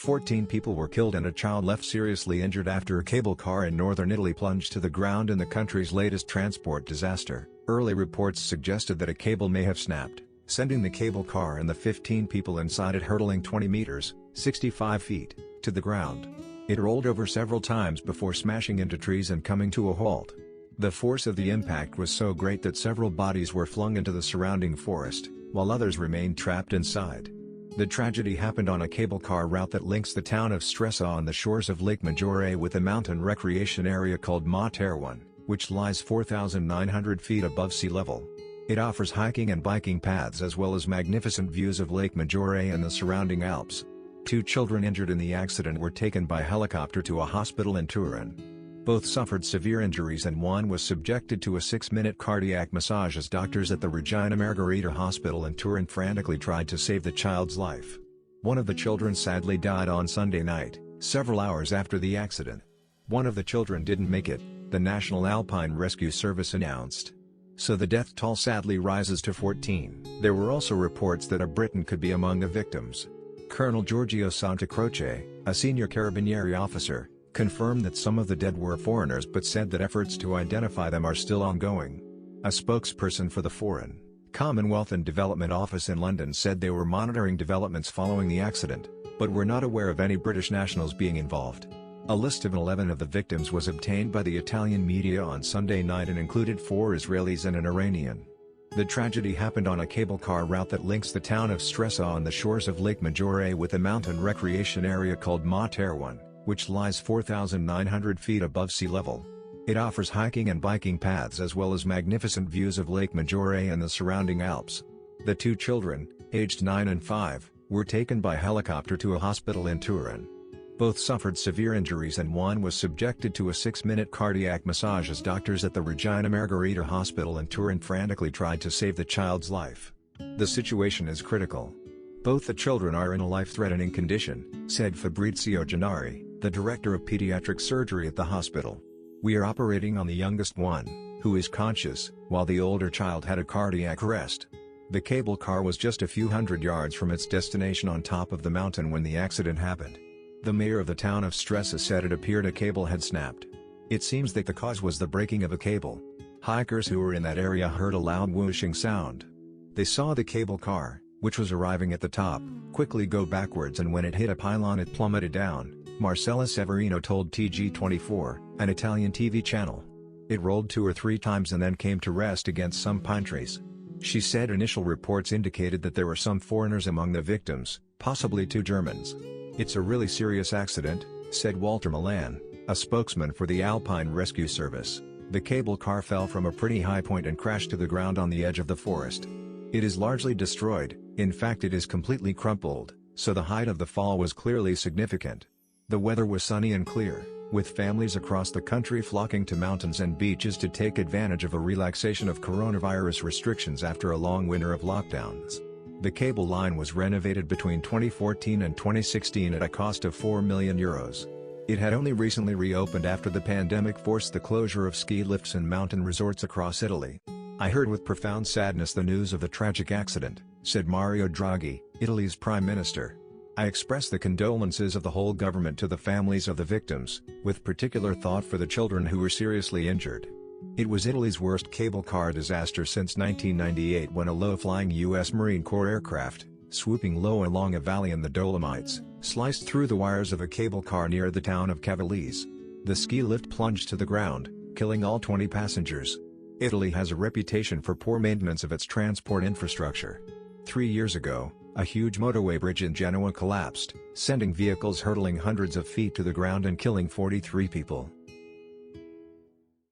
14 people were killed and a child left seriously injured after a cable car in northern Italy plunged to the ground in the country's latest transport disaster. Early reports suggested that a cable may have snapped, sending the cable car and the 15 people inside it hurtling 20 meters, 65 feet, to the ground. It rolled over several times before smashing into trees and coming to a halt. The force of the impact was so great that several bodies were flung into the surrounding forest, while others remained trapped inside. The tragedy happened on a cable car route that links the town of Stresa on the shores of Lake Maggiore with a mountain recreation area called Mottarone, which lies 4,900 feet above sea level. It offers hiking and biking paths as well as magnificent views of Lake Maggiore and the surrounding Alps. 2 children injured in the accident were taken by helicopter to a hospital in Turin. Both suffered severe injuries and one was subjected to a 6-minute cardiac massage as doctors at the Regina Margherita Hospital in Turin frantically tried to save the child's life. One of the children sadly died on Sunday night, several hours after the accident. One of the children didn't make it, the National Alpine Rescue Service announced. So the death toll sadly rises to 14. There were also reports that a Briton could be among the victims. Colonel Giorgio Santacroce, a senior Carabinieri officer, confirmed that some of the dead were foreigners but said that efforts to identify them are still ongoing. A spokesperson for the Foreign, Commonwealth and Development Office in London said they were monitoring developments following the accident, but were not aware of any British nationals being involved. A list of 11 of the victims was obtained by the Italian media on Sunday night and included 4 Israelis and an Iranian. The tragedy happened on a cable car route that links the town of Stresa on the shores of Lake Maggiore with a mountain recreation area called Mottarone, which lies 4,900 feet above sea level. It offers hiking and biking paths as well as magnificent views of Lake Maggiore and the surrounding Alps. The 2 children, aged 9 and 5, were taken by helicopter to a hospital in Turin. Both suffered severe injuries and one was subjected to a 6-minute cardiac massage as doctors at the Regina Margherita Hospital in Turin frantically tried to save the child's life. The situation is critical. Both the children are in a life-threatening condition, said Fabrizio Gennari, the director of pediatric surgery at the hospital. We are operating on the youngest one, who is conscious, while the older child had a cardiac arrest. The cable car was just a few hundred yards from its destination on top of the mountain when the accident happened. The mayor of the town of Stresa said it appeared a cable had snapped. It seems that the cause was the breaking of a cable. Hikers who were in that area heard a loud whooshing sound. They saw the cable car, which was arriving at the top, quickly go backwards, and when it hit a pylon it plummeted down, Marcella Severino told TG24, an Italian TV channel. It rolled 2 or 3 times and then came to rest against some pine trees. She said initial reports indicated that there were some foreigners among the victims, possibly 2 Germans. It's a really serious accident, said Walter Milan, a spokesman for the Alpine Rescue Service. The cable car fell from a pretty high point and crashed to the ground on the edge of the forest. It is largely destroyed, in fact it is completely crumpled, so the height of the fall was clearly significant. The weather was sunny and clear, with families across the country flocking to mountains and beaches to take advantage of a relaxation of coronavirus restrictions after a long winter of lockdowns. The cable line was renovated between 2014 and 2016 at a cost of €4 million. It had only recently reopened after the pandemic forced the closure of ski lifts and mountain resorts across Italy. I heard with profound sadness the news of the tragic accident, said Mario Draghi, Italy's prime minister. I express the condolences of the whole government to the families of the victims, with particular thought for the children who were seriously injured. It was Italy's worst cable car disaster since 1998 when a low-flying U.S. Marine Corps aircraft, swooping low along a valley in the Dolomites, sliced through the wires of a cable car near the town of Cavallese. The ski lift plunged to the ground, killing all 20 passengers. Italy has a reputation for poor maintenance of its transport infrastructure. 3 years ago, a huge motorway bridge in Genoa collapsed, sending vehicles hurtling hundreds of feet to the ground and killing 43 people.